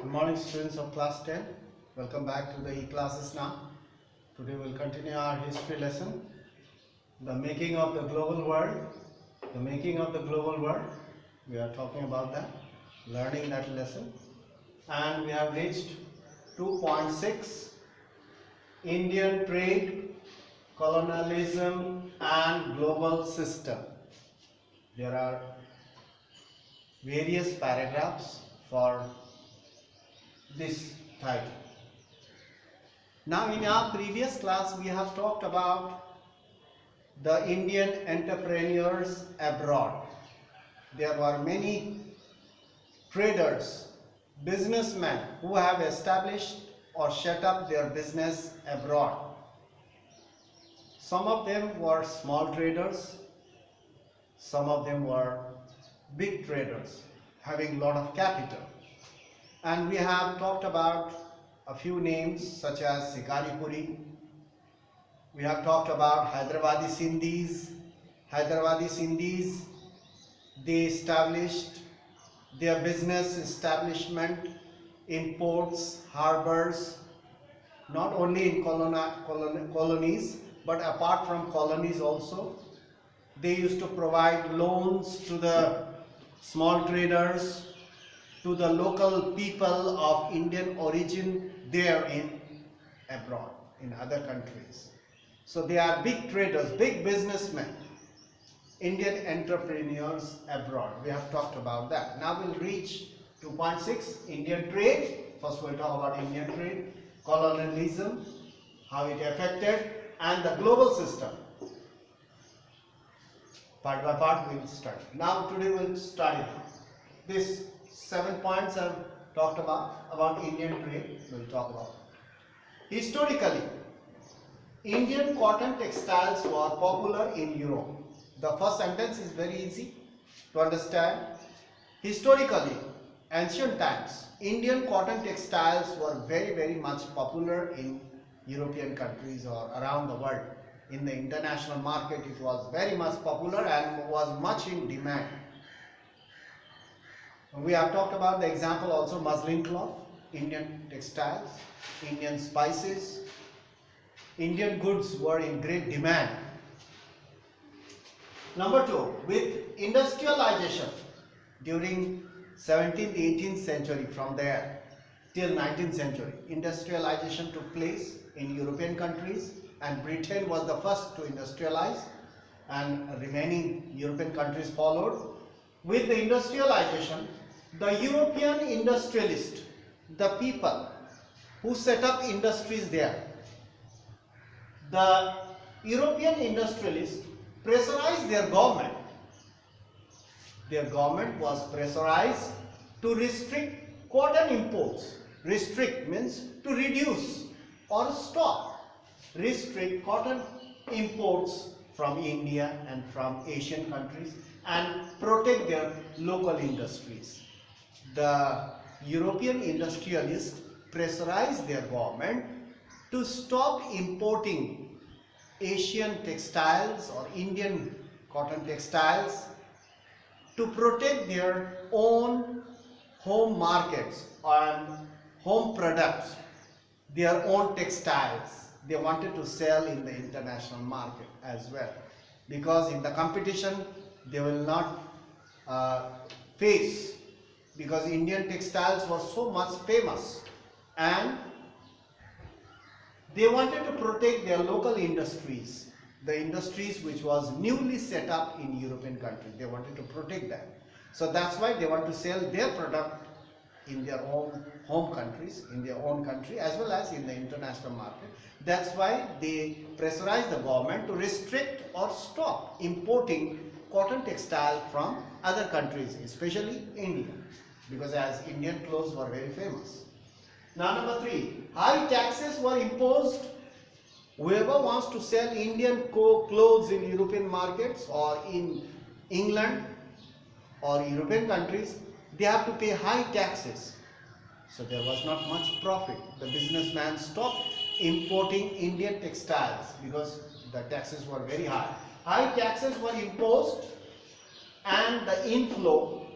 Good morning, students of class 10. Welcome back to the e-classes now. Today we'll continue our history lesson. The making of the global world. The making of the global world. We are talking about that, learning that lesson. And we have reached 2.6, Indian trade, colonialism and global system. There are various paragraphs for this title. Now in our previous class we have talked about the Indian entrepreneurs abroad. There were many traders, businessmen who have established or set up their business abroad. Some of them were small traders, some of them were big traders having a lot of capital. And we have talked about a few names such as Shikaripuri. We have talked about Hyderabadi Sindhis. Hyderabadi Sindhis, they established their business establishment in ports, harbors, not only in colonies, but apart from colonies also. They used to provide loans to the small traders, to the local people of Indian origin there in abroad, in other countries. So they are big traders, big businessmen, Indian entrepreneurs abroad. We have talked about that. Now we'll reach 2.6, Indian trade. First we'll talk about Indian trade, colonialism, how it affected, and the global system. Part by part we'll study. Now today we'll study this 7 points I've talked about Indian trade. We'll talk about. Historically, Indian cotton textiles were popular in Europe. The first sentence is very easy to understand. Historically, ancient times, Indian cotton textiles were very much popular in European countries or around the world. In the international market, it was very much popular and was much in demand. We have talked about the example also, muslin cloth, Indian textiles, Indian spices. Indian goods were in great demand. Number 2, with industrialization during 17th, 18th century, from there till 19th century, industrialization took place in European countries, and Britain was the first to industrialize and remaining European countries followed. With the industrialization, the European industrialists, the people who set up industries there, the European industrialists pressurized their government. Their government was pressurized to restrict cotton imports. Restrict means to reduce or stop. Restrict cotton imports from India and from Asian countries and protect their local industries. The European industrialists pressurized their government to stop importing Asian textiles or Indian cotton textiles to protect their own home markets and home products, their own textiles. They wanted to sell in the international market as well, because in the competition they will not face, because Indian textiles were so much famous, and they wanted to protect their local industries, the industries which was newly set up in European countries. They wanted to protect them. So that's why they want to sell their product in their own home countries, in their own country, as well as in the international market. That's why they pressurized the government to restrict or stop importing cotton textile from other countries, especially India, because as Indian clothes were very famous. Now number 3, high taxes were imposed. Whoever wants to sell Indian clothes in European markets or in England or European countries, they have to pay high taxes. So there was not much profit. The businessman stopped importing Indian textiles because the taxes were very high. High taxes were imposed, and the inflow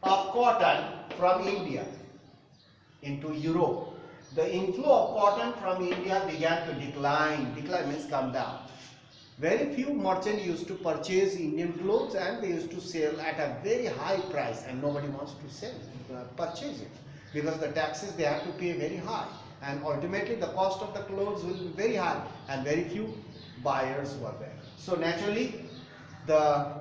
of cotton from India into Europe, the inflow of cotton from India began to decline. Decline means come down. Very few merchants used to purchase Indian clothes, and they used to sell at a very high price, and nobody wants to purchase it, because the taxes they have to pay very high, and ultimately the cost of the clothes will be very high, and very few buyers were there. So naturally the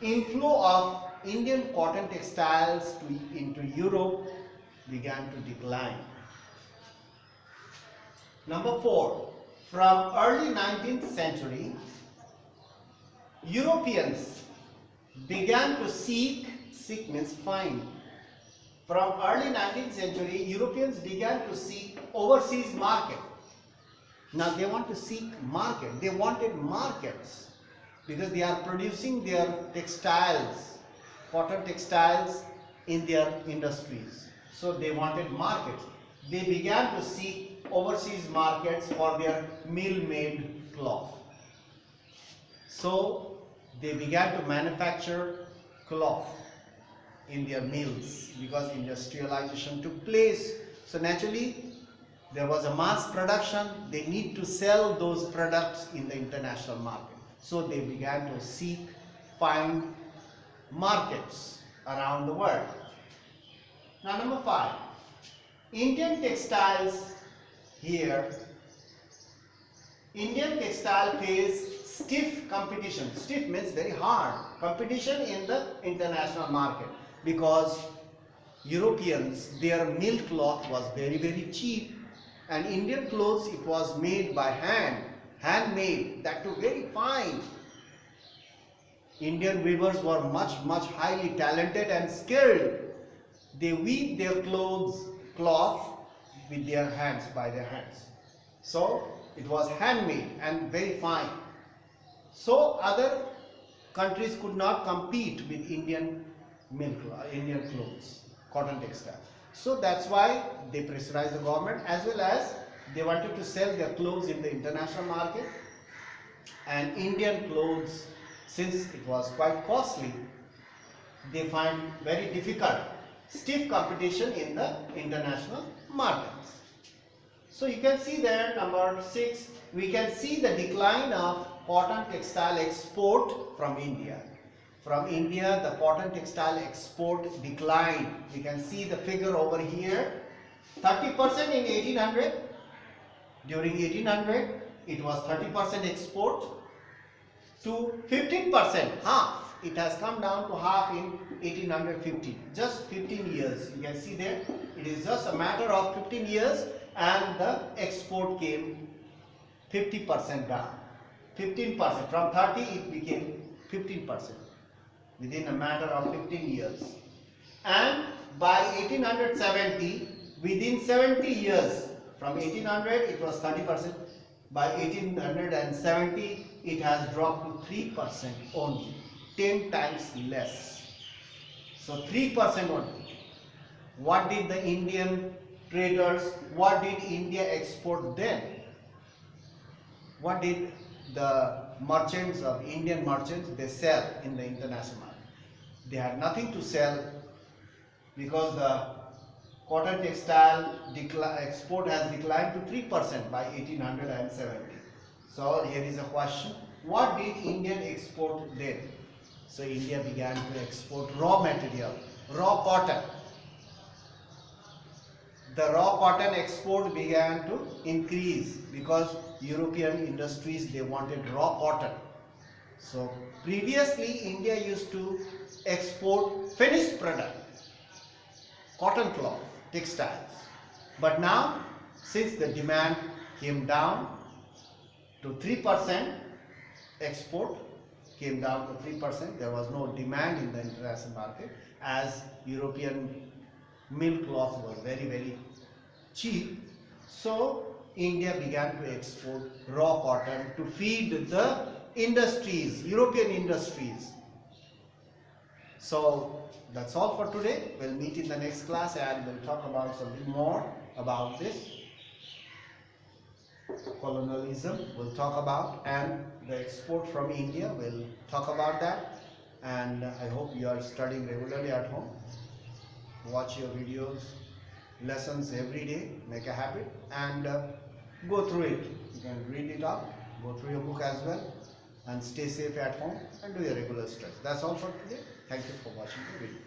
inflow of Indian cotton textiles into Europe began to decline. Number 4, from early 19th century, Europeans began to seek means find. From early 19th century, Europeans began to seek overseas market. Now they want to seek market. They wanted markets because they are producing their textiles, cotton textiles in their industries. So they wanted markets. They began to seek overseas markets for their mill-made cloth. So they began to manufacture cloth in their mills because industrialization took place. So naturally there was a mass production. They need to sell those products in the international market. So they began to find markets around the world. Now number 5, Indian textiles. Here, Indian textile face stiff competition. Stiff means very hard competition in the international market, because Europeans, their mill cloth was very cheap, and Indian clothes, it was made by hand, handmade, that too very fine. Indian weavers were much highly talented and skilled. They weave their cloth with their hands, by their hands. So it was handmade and very fine. So other countries could not compete with Indian clothes, cotton textile. So that's why they pressurized the government, as well as they wanted to sell their clothes in the international market. And Indian clothes, since it was quite costly, they find very difficult, stiff competition in the international markets. So you can see there, number 6, we can see the decline of cotton textile export from India. From India, the cotton textile export declined. You can see the figure over here. 30% in 1800. During 1800, it was 30% export to 15%, half. It has come down to half in 1850. Just 15 years. You can see there. It is just a matter of 15 years, and the export came 50% down. 15%. From 30 it became 15% within a matter of 15 years. And by 1870, within 70 years, from 1800 it was 30%. By 1870 it has dropped to 3% only, 10 times less. So 3% only. What did the Indian traders, what did India export then? What did the merchants of Indian merchants, they sell in the international market? They had nothing to sell, because the cotton textile export has declined to 3% by 1870. So here is a question: what did India export then? So India began to export raw material, raw cotton. The raw cotton export began to increase because European industries, they wanted raw cotton. So previously India used to export finished product, cotton cloth, textiles. But now, since the demand came down to 3%, export came down to 3%, there was no demand in the international market, as European mill cloth was very cheap. So India began to export raw cotton to feed the industries, European industries. So that's all for today. We'll meet in the next class, and we'll talk about something more about this. Colonialism we'll talk about, and the export from India, we'll talk about that. And I hope you are studying regularly at home. Watch your videos, lessons every day, make a habit, and go through it. You can read it up, go through your book as well, and stay safe at home and do your regular studies. That's all for today. Thank you for watching the video.